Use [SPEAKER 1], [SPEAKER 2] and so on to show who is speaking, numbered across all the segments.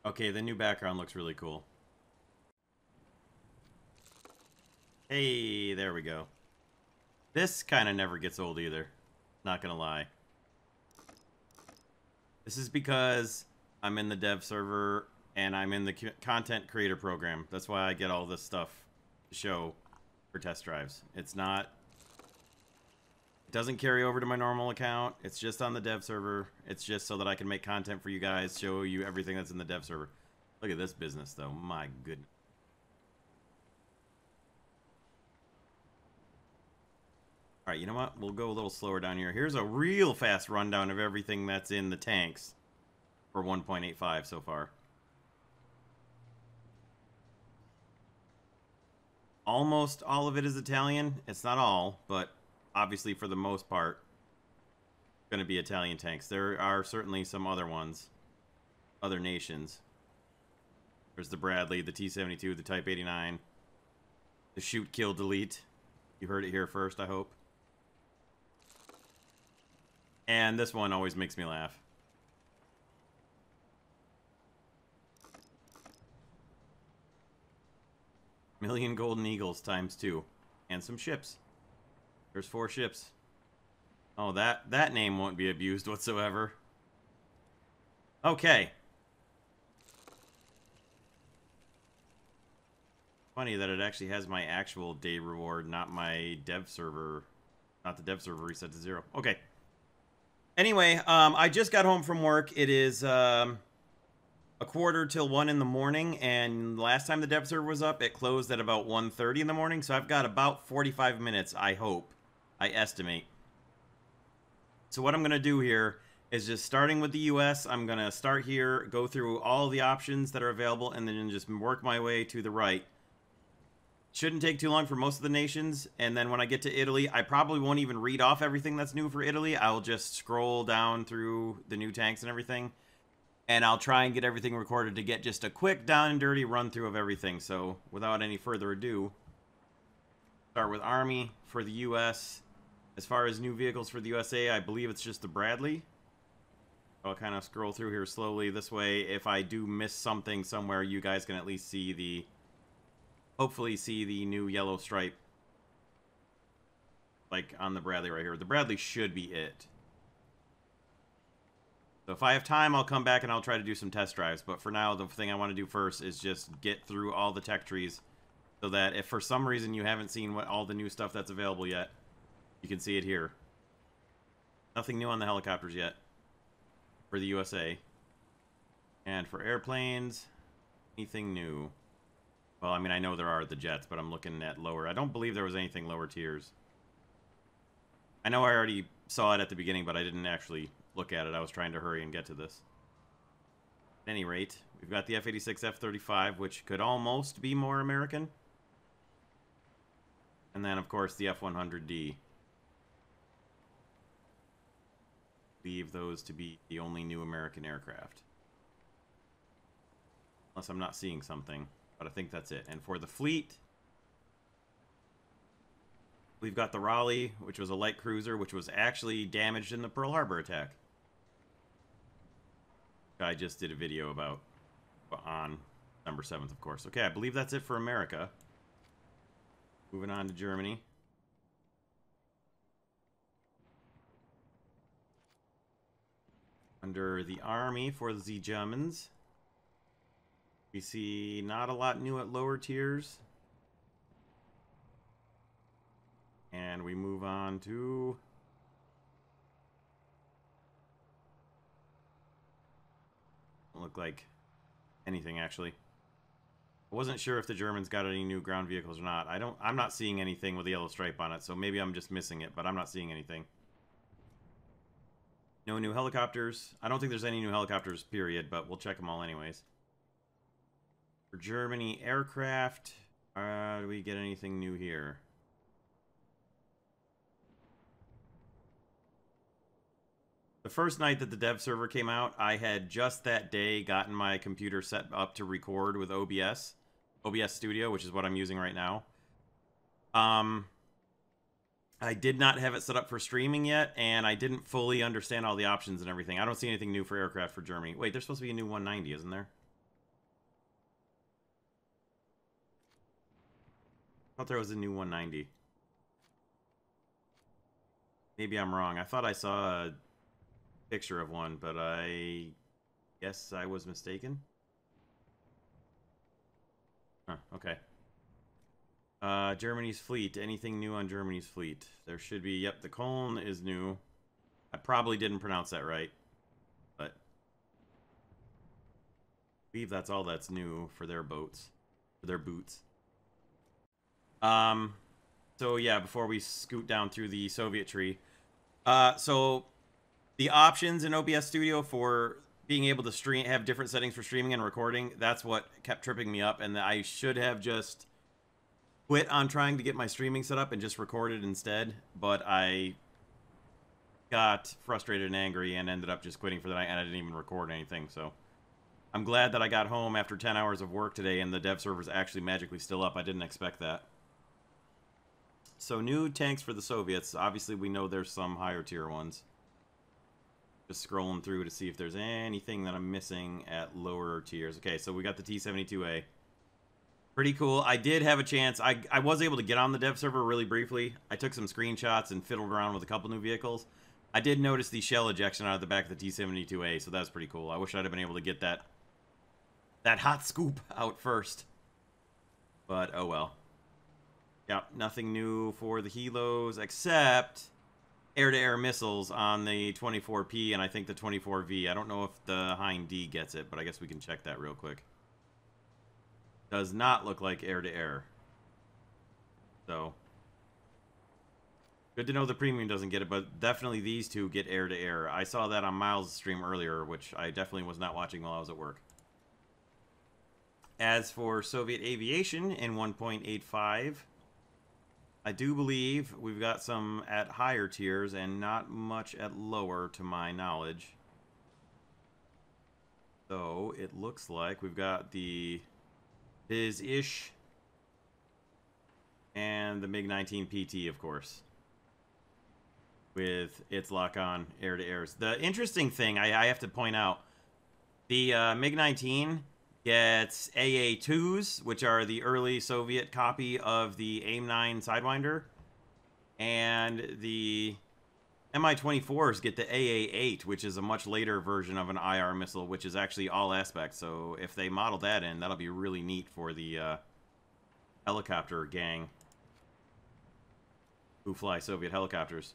[SPEAKER 1] Okay, the new background looks really cool. Hey, there we go. This kind of never gets old either. Not gonna lie. This is because I'm in the dev server and I'm in the content creator program. That's why I get all this stuff to show for test drives. It doesn't carry over to my normal account. It's just on the dev server. It's just so that I can make content for you guys, show you everything that's in the dev server. Look at this business, though. My goodness. All right, you know what? We'll go a little slower down here. Here's a real fast rundown of everything that's in the tanks for 1.85 so far. Almost all of it is Italian. It's not all, but obviously for the most part, going to be Italian tanks. There are certainly some other ones, other nations. There's the Bradley, the T-72, the Type 89, the Shoot, Kill, Delete. You heard it here first, I hope. And this one always makes me laugh. Million Golden Eagles times 2. And some ships. There's 4 ships. Oh, that name won't be abused whatsoever. Okay. Funny that it actually has my actual day reward, not my dev server. Not the dev server reset to 0. Okay. Anyway, I just got home from work. It is a quarter till 1 in the morning, and last time the dev server was up, it closed at about 1:30 in the morning, so I've got about 45 minutes, I hope. I estimate. So what I'm going to do here is just starting with the US, I'm going to start here, go through all the options that are available, and then just work my way to the right. Shouldn't take too long for most of the nations, and then when I get to Italy, I probably won't even read off everything that's new for Italy. I'll just scroll down through the new tanks and everything, and I'll try and get everything recorded to get just a quick down and dirty run through of everything. So without any further ado, start with Army for the US. As far as new vehicles for the USA, I believe it's just the Bradley. I'll kind of scroll through here slowly. This way, if I do miss something somewhere, you guys can at least see the... hopefully see the new yellow stripe. Like on the Bradley right here. The Bradley should be it. So if I have time, I'll come back and I'll try to do some test drives. But for now, the thing I want to do first is just get through all the tech trees. So that if for some reason you haven't seen what all the new stuff that's available yet, you can see it here. Nothing new on the helicopters yet. For the USA. And for airplanes, anything new? Well, I mean, I know there are the jets, but I'm looking at lower. I don't believe there was anything lower tiers. I know I already saw it at the beginning, but I didn't actually look at it. I was trying to hurry and get to this. At any rate, we've got the F-86, F-35, which could almost be more American. And then, of course, the F-100D. Believe those to be the only new American aircraft. Unless I'm not seeing something. But I think that's it. And for the fleet, we've got the Raleigh, which was a light cruiser, which was actually damaged in the Pearl Harbor attack. I just did a video about on December 7th, of course. Okay, I believe that's it for America. Moving on to Germany. Under the Army for the Germans, we see not a lot new at lower tiers. And we move on to... Don't look like anything, actually. I wasn't sure if the Germans got any new ground vehicles or not. I'm not seeing anything with the yellow stripe on it, so maybe I'm just missing it, but I'm not seeing anything. No new helicopters. I don't think there's any new helicopters, period, but we'll check them all anyways. For Germany aircraft, do we get anything new here? The first night that the dev server came out, I had just that day gotten my computer set up to record with OBS Studio, which is what I'm using right now. I did not have it set up for streaming yet, and I didn't fully understand all the options and everything. I don't see anything new for aircraft for Germany. Wait, there's supposed to be a new 190, isn't there? thought there was a new 190. Maybe I'm wrong. I thought I saw a picture of one, but I guess I was mistaken. Huh, okay. Germany's fleet. Anything new on Germany's fleet? There should be. Yep, the Köln is new. I probably didn't pronounce that right, but I believe that's all that's new for their boats, for their boots. So yeah, before we scoot down through the Soviet tree, so the options in OBS Studio for being able to have different settings for streaming and recording, that's what kept tripping me up, and I should have just quit on trying to get my streaming set up and just recorded instead, but I got frustrated and angry and ended up just quitting for the night, and I didn't even record anything. So I'm glad that I got home after 10 hours of work today and the dev server's actually magically still up. I didn't expect that. So new tanks for the Soviets. Obviously we know there's some higher tier ones. Just scrolling through to see if there's anything that I'm missing at lower tiers. Okay, so we got the T-72A. Pretty cool. I did have a chance. I was able to get on the dev server really briefly. I took some screenshots and fiddled around with a couple new vehicles. I did notice the shell ejection out of the back of the T-72A, so that's pretty cool. I wish I'd have been able to get that hot scoop out first. But, oh well. Yeah, nothing new for the helos except air-to-air missiles on the 24P and I think the 24V. I don't know if the Hind D gets it, but I guess we can check that real quick. Does not look like air-to-air. So, good to know the premium doesn't get it, but definitely these two get air-to-air. I saw that on Miles' stream earlier, which I definitely was not watching while I was at work. As for Soviet aviation in 1.85, I do believe we've got some at higher tiers and not much at lower, to my knowledge. So, it looks like we've got the Biz-ish and the MiG-19 PT, of course, with its lock-on air-to-airs. The interesting thing I have to point out, the MiG-19 gets AA-2s, which are the early Soviet copy of the AIM-9 Sidewinder, and the Mi-24s get the AA-8, which is a much later version of an IR missile, which is actually all aspects. So if they model that in, that'll be really neat for the helicopter gang who fly Soviet helicopters.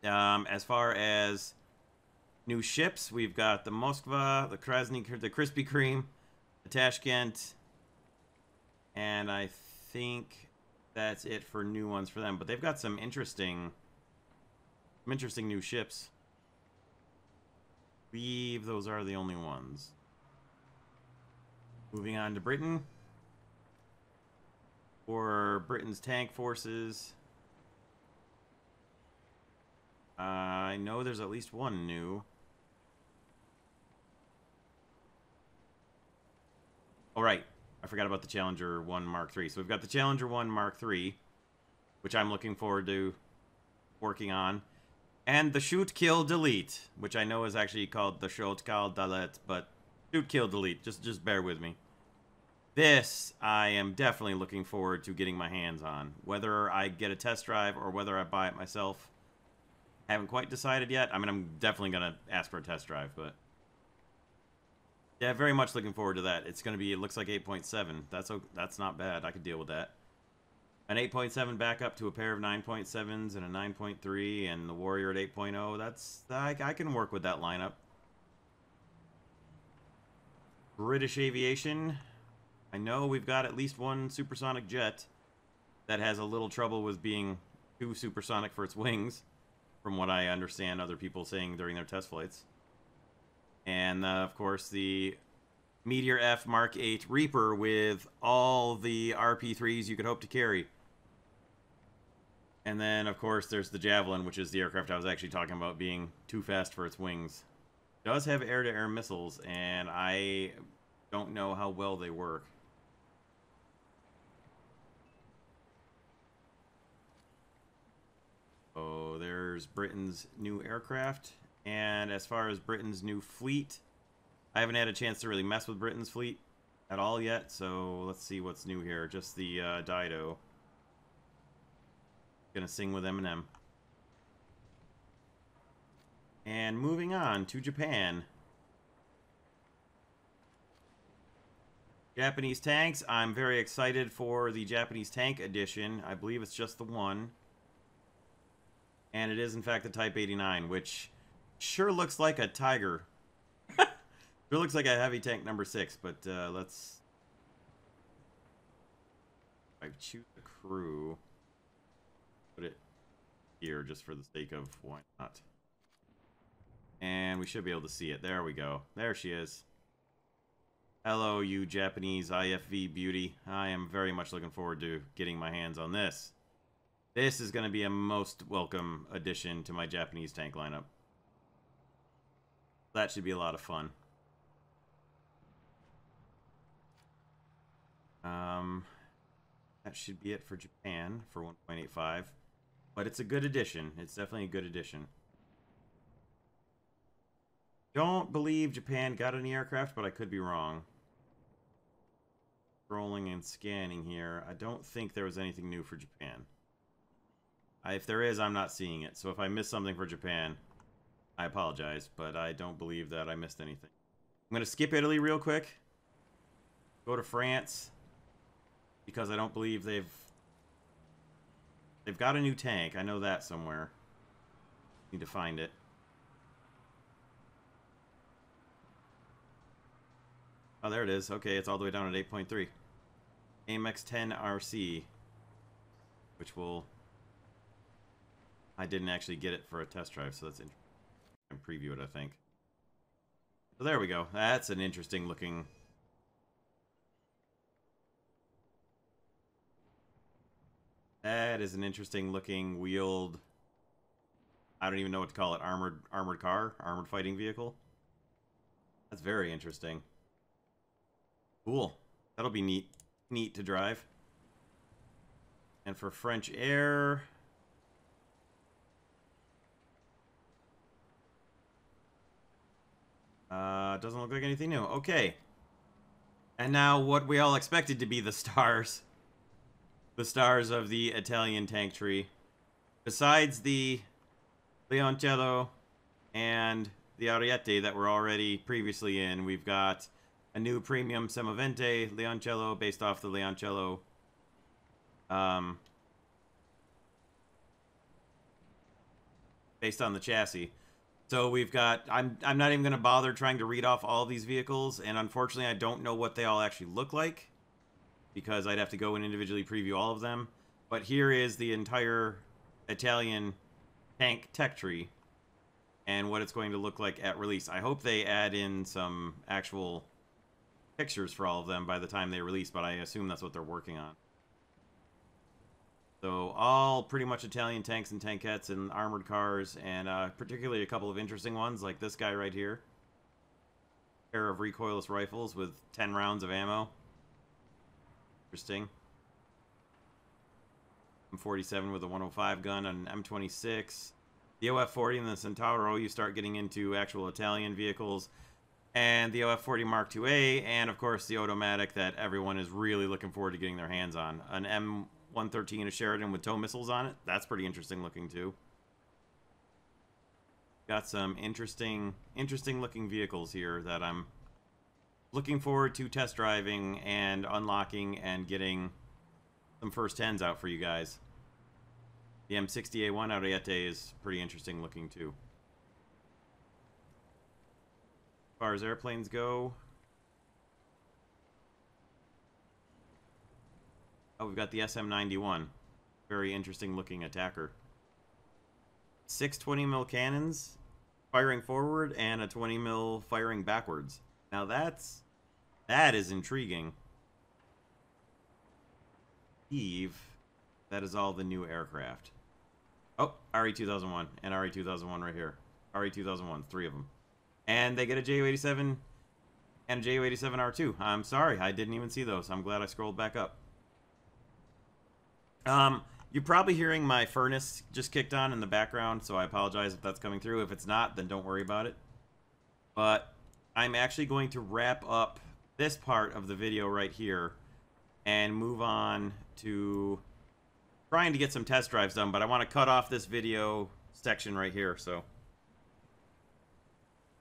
[SPEAKER 1] As far as new ships, we've got the Moskva, the Krasny, the Krispy Kreme, the Tashkent, and I think that's it for new ones for them. But they've got some interesting new ships. I believe those are the only ones. Moving on to Britain. For Britain's tank forces, I know there's at least one new. All right, I forgot about the Challenger 1 Mark III. So we've got the Challenger 1 Mark III, which I'm looking forward to working on. And the Shoot, Kill, Delete, which I know is actually called the Shoot, Kill, Delete, but Shoot, Kill, Delete. Just bear with me. This, I am definitely looking forward to getting my hands on. Whether I get a test drive or whether I buy it myself, haven't quite decided yet. I mean, I'm definitely going to ask for a test drive, but yeah, very much looking forward to that. It's going to be, it looks like 8.7. That's not bad. I could deal with that. An 8.7 backup to a pair of 9.7s and a 9.3 and the Warrior at 8.0. That's, I can work with that lineup. British aviation. I know we've got at least one supersonic jet that has a little trouble with being too supersonic for its wings, from what I understand other people saying during their test flights. And, of course, the Meteor F Mark 8 Reaper with all the RP-3s you could hope to carry. And then, of course, there's the Javelin, which is the aircraft I was actually talking about being too fast for its wings. It does have air-to-air missiles, and I don't know how well they work. Oh, there's Britain's new aircraft. And as far as Britain's new fleet, I haven't had a chance to really mess with Britain's fleet. at all yet, so let's see what's new here. Just the Dido. Gonna sing with Eminem. And moving on to Japan. Japanese tanks. I'm very excited for the Japanese tank edition. I believe it's just the one. And it is, in fact, the Type 89, which sure looks like a Tiger. Sure looks like a heavy tank number 6, but let's... I choose the crew. Put it here just for the sake of why not. And we should be able to see it. There we go. There she is. Hello, you Japanese IFV beauty. I am very much looking forward to getting my hands on this. This is going to be a most welcome addition to my Japanese tank lineup. That should be a lot of fun. That should be it for Japan for 1.85. But it's a good addition. It's definitely a good addition. Don't believe Japan got any aircraft, but I could be wrong. Scrolling and scanning here. I don't think there was anything new for Japan. If there is, I'm not seeing it. So if I missed something for Japan, I apologize, but I don't believe that I missed anything. I'm going to skip Italy real quick. Go to France. Because I don't believe they've got a new tank. I know that somewhere. Need to find it. Oh, there it is. Okay, it's all the way down at 8.3. AMX-10 RC. Which will... I didn't actually get it for a test drive, so that's interesting. I can preview it, I think. So there we go. That's an interesting looking... That is an interesting looking wheeled... I don't even know what to call it. Armored car? Armored fighting vehicle? That's very interesting. Cool. That'll be neat to drive. And for French Air... doesn't look like anything new. Okay. And now what we all expected to be the stars. The stars of the Italian tank tree. Besides the Leoncello and the Ariete that were already previously in, we've got a new premium Semovente Leoncello based off the Leoncello based on the chassis. So we've got, I'm not even going to bother trying to read off all these vehicles, and unfortunately I don't know what they all actually look like, because I'd have to go and individually preview all of them. But here is the entire Italian tank tech tree, and what it's going to look like at release. I hope they add in some actual pictures for all of them by the time they release, but I assume that's what they're working on. So all pretty much Italian tanks and tankettes and armored cars, and particularly a couple of interesting ones like this guy right here. A pair of recoilless rifles with 10 rounds of ammo. Interesting. M47 with a 105 gun, an M26. The OF-40 and the Centauro, you start getting into actual Italian vehicles. And the OF-40 Mark IIA, and of course the automatic that everyone is really looking forward to getting their hands on. An M113 of Sheridan with tow missiles on it. That's pretty interesting looking too. Got some interesting looking vehicles here that I'm looking forward to test driving and unlocking and getting some first tens out for you guys. The M60A1 Ariete is pretty interesting looking too. As far as airplanes go, oh, we've got the SM-91. Very interesting looking attacker. 6 20mm cannons firing forward and a 20mm firing backwards. Now that is intriguing. Eve, that is all the new aircraft. Oh, RE-2001 and RE-2001 right here. RE-2001, 3 of them. And they get a Ju-87 and a Ju-87R2. I'm sorry, I didn't even see those. I'm glad I scrolled back up. You're probably hearing my furnace just kicked on in the background, so I apologize if that's coming through. If it's not, then don't worry about it. But I'm actually going to wrap up this part of the video right here and move on to trying to get some test drives done, but I want to cut off this video section right here. So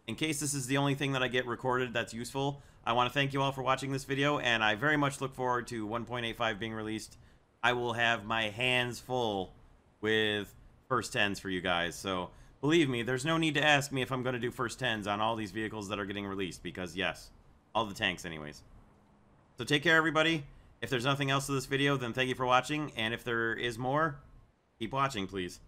[SPEAKER 1] in case this is the only thing that I get recorded that's useful, I want to thank you all for watching this video, and I very much look forward to 1.85 being released. I will have my hands full with first 10s for you guys, so believe me, there's no need to ask me if I'm going to do first 10s on all these vehicles that are getting released, because yes, all the tanks anyways. So take care, everybody. If there's nothing else to this video, then thank you for watching, and if there is more, keep watching, please.